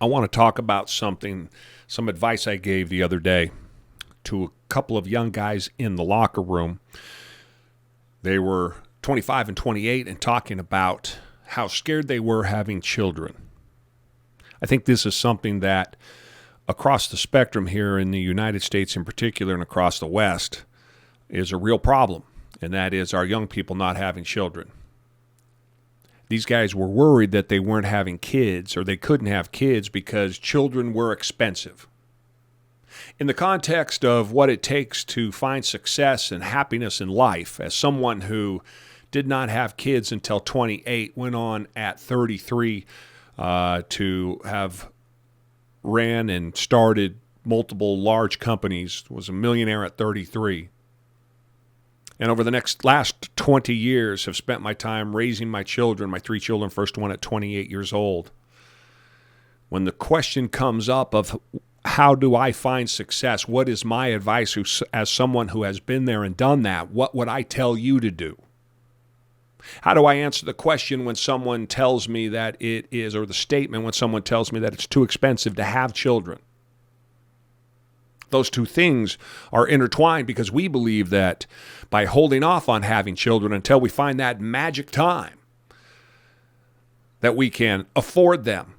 I want to talk about some advice I gave the other day to a couple of young guys in the locker room. They were 25 and 28 and talking about how scared they were having children. I think this is something that across the spectrum here in the United States in particular and across the West is a real problem, and that is our young people not having children. These guys were worried that they weren't having kids or they couldn't have kids because children were expensive. In the context of what it takes to find success and happiness in life, as someone who did not have kids until 28, went on at 33 to have ran and started multiple large companies, was a millionaire at 33. And over the last 20 years have spent my time raising my children, my 3 children, first one at 28 years old. When the question comes up of how do I find success, what is my advice as someone who has been there and done that, what would I tell you to do? How do I answer the question when someone tells me that it is, or the statement when someone tells me that it's too expensive to have children? Those two things are intertwined because we believe that by holding off on having children until we find that magic time, that we can afford them,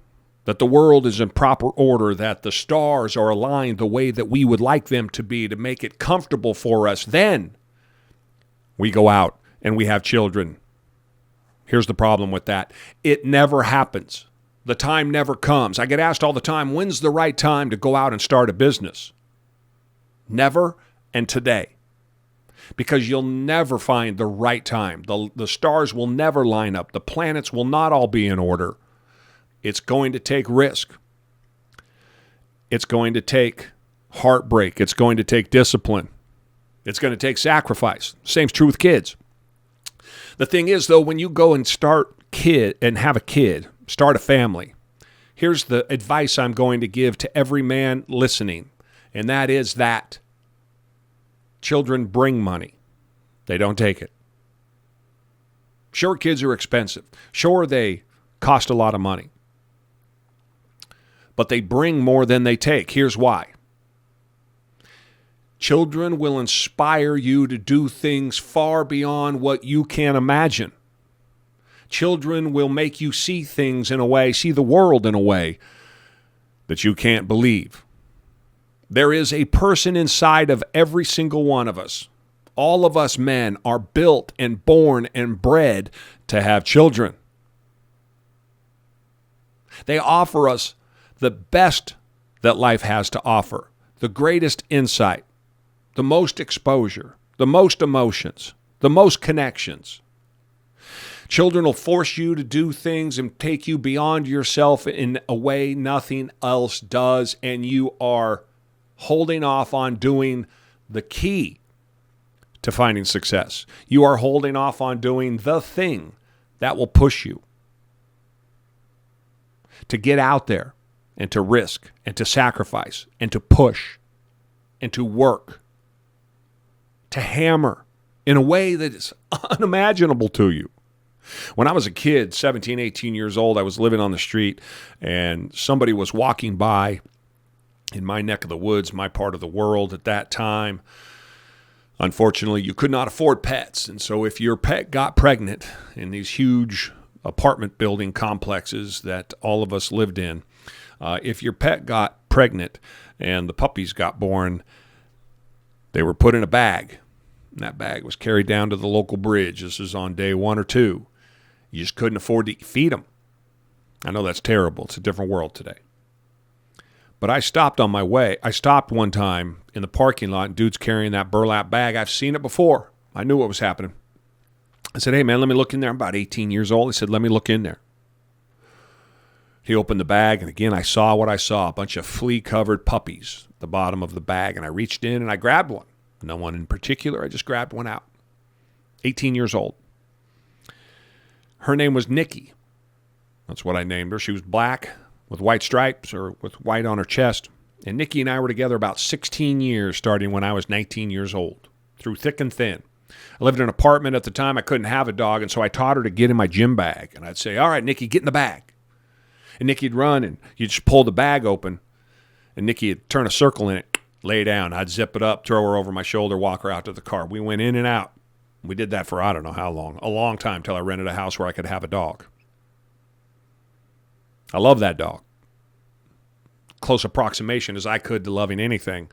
that the world is in proper order, that the stars are aligned the way that we would like them to be to make it comfortable for us. Then we go out and we have children. Here's the problem with that. It never happens. The time never comes. I get asked all the time, when's the right time to go out and start a business? Never and today. Because you'll never find the right time. The stars will never line up. The planets will not all be in order. It's going to take risk. It's going to take heartbreak. It's going to take discipline. It's going to take sacrifice. Same's true with kids. The thing is, though, when you go and start have a kid, start a family, here's the advice I'm going to give to every man listening, and that is that children bring money. They don't take it. Sure, kids are expensive. Sure, they cost a lot of money. But they bring more than they take. Here's why. Children will inspire you to do things far beyond what you can imagine. Children will make you see things in a way, see the world in a way that you can't believe. There is a person inside of every single one of us. All of us men are built and born and bred to have children. They offer us the best that life has to offer, the greatest insight, the most exposure, the most emotions, the most connections. Children will force you to do things and take you beyond yourself in a way nothing else does, and you are holding off on doing the key to finding success. You are holding off on doing the thing that will push you to get out there and to risk and to sacrifice and to push and to work, to hammer in a way that is unimaginable to you. When I was a kid, 17, 18 years old, I was living on the street and somebody was walking by in my neck of the woods, my part of the world at that time. Unfortunately, you could not afford pets. And so if your pet got pregnant in these huge apartment building complexes that all of us lived in, if your pet got pregnant and the puppies got born, they were put in a bag. And that bag was carried down to the local bridge. This is on day 1 or 2. You just couldn't afford to feed them. I know that's terrible. It's a different world today. But I stopped on my way. I stopped one time in the parking lot, and dude's carrying that burlap bag. I've seen it before. I knew what was happening. I said, hey, man, let me look in there. I'm about 18 years old. He said, let me look in there. He opened the bag, and again, I saw what I saw, a bunch of flea-covered puppies at the bottom of the bag, and I reached in and I grabbed one. No one in particular. I just grabbed one out. 18 years old. Her name was Nikki. That's what I named her. She was black with white stripes or with white on her chest. And Nikki and I were together about 16 years, starting when I was 19 years old, through thick and thin. I lived in an apartment at the time. I couldn't have a dog, and so I taught her to get in my gym bag. And I'd say, all right, Nikki, get in the bag. And Nikki'd run, and you'd just pull the bag open, and Nikki'd turn a circle in it, lay down. I'd zip it up, throw her over my shoulder, walk her out to the car. We went in and out. We did that for I don't know how long, a long time, till I rented a house where I could have a dog. I love that dog. Close approximation as I could to loving anything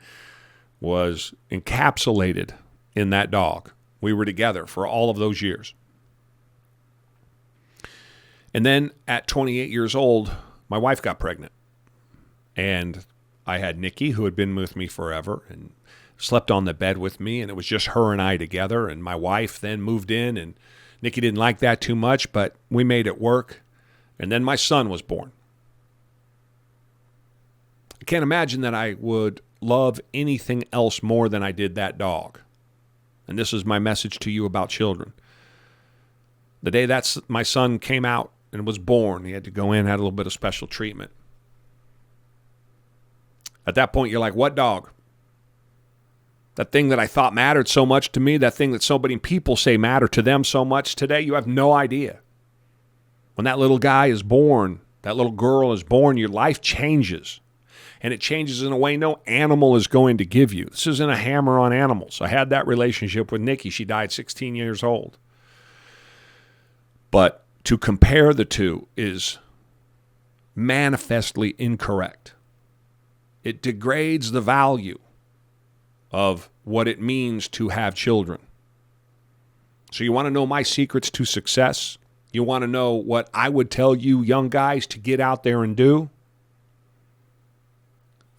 was encapsulated in that dog. We were together for all of those years. And then at 28 years old, my wife got pregnant. And I had Nikki, who had been with me forever and slept on the bed with me, and it was just her and I together. And my wife then moved in, and Nikki didn't like that too much, but we made it work. And then my son was born. I can't imagine that I would love anything else more than I did that dog. And this is my message to you about children. The day that my son came out and was born, he had to go in, had a little bit of special treatment. At that point, you're like, what dog? That thing that I thought mattered so much to me, that thing that so many people say matter to them so much today, you have no idea. When that little guy is born, that little girl is born, your life changes. And it changes in a way no animal is going to give you. This isn't a hammer on animals. I had that relationship with Nikki. She died 16 years old. But to compare the two is manifestly incorrect. It degrades the value of what it means to have children. So you want to know my secrets to success? You want to know what I would tell you young guys to get out there and do?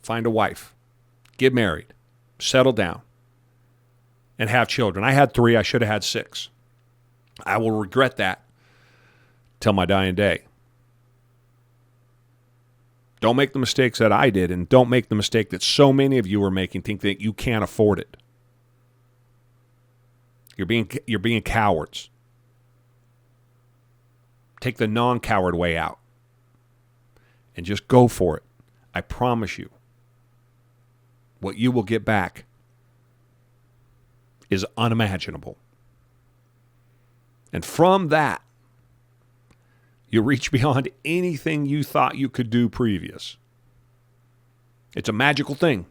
Find a wife, get married, settle down, and have children. I had 3. I should have had 6. I will regret that till my dying day. Don't make the mistakes that I did, and don't make the mistake that so many of you are making, think that you can't afford it. You're being cowards. Take the non-coward way out and just go for it. I promise you, what you will get back is unimaginable. And from that, you reach beyond anything you thought you could do previous. It's a magical thing.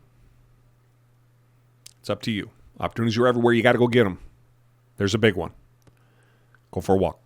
It's up to you. Opportunities are everywhere. You got to go get them. There's a big one. Go for a walk.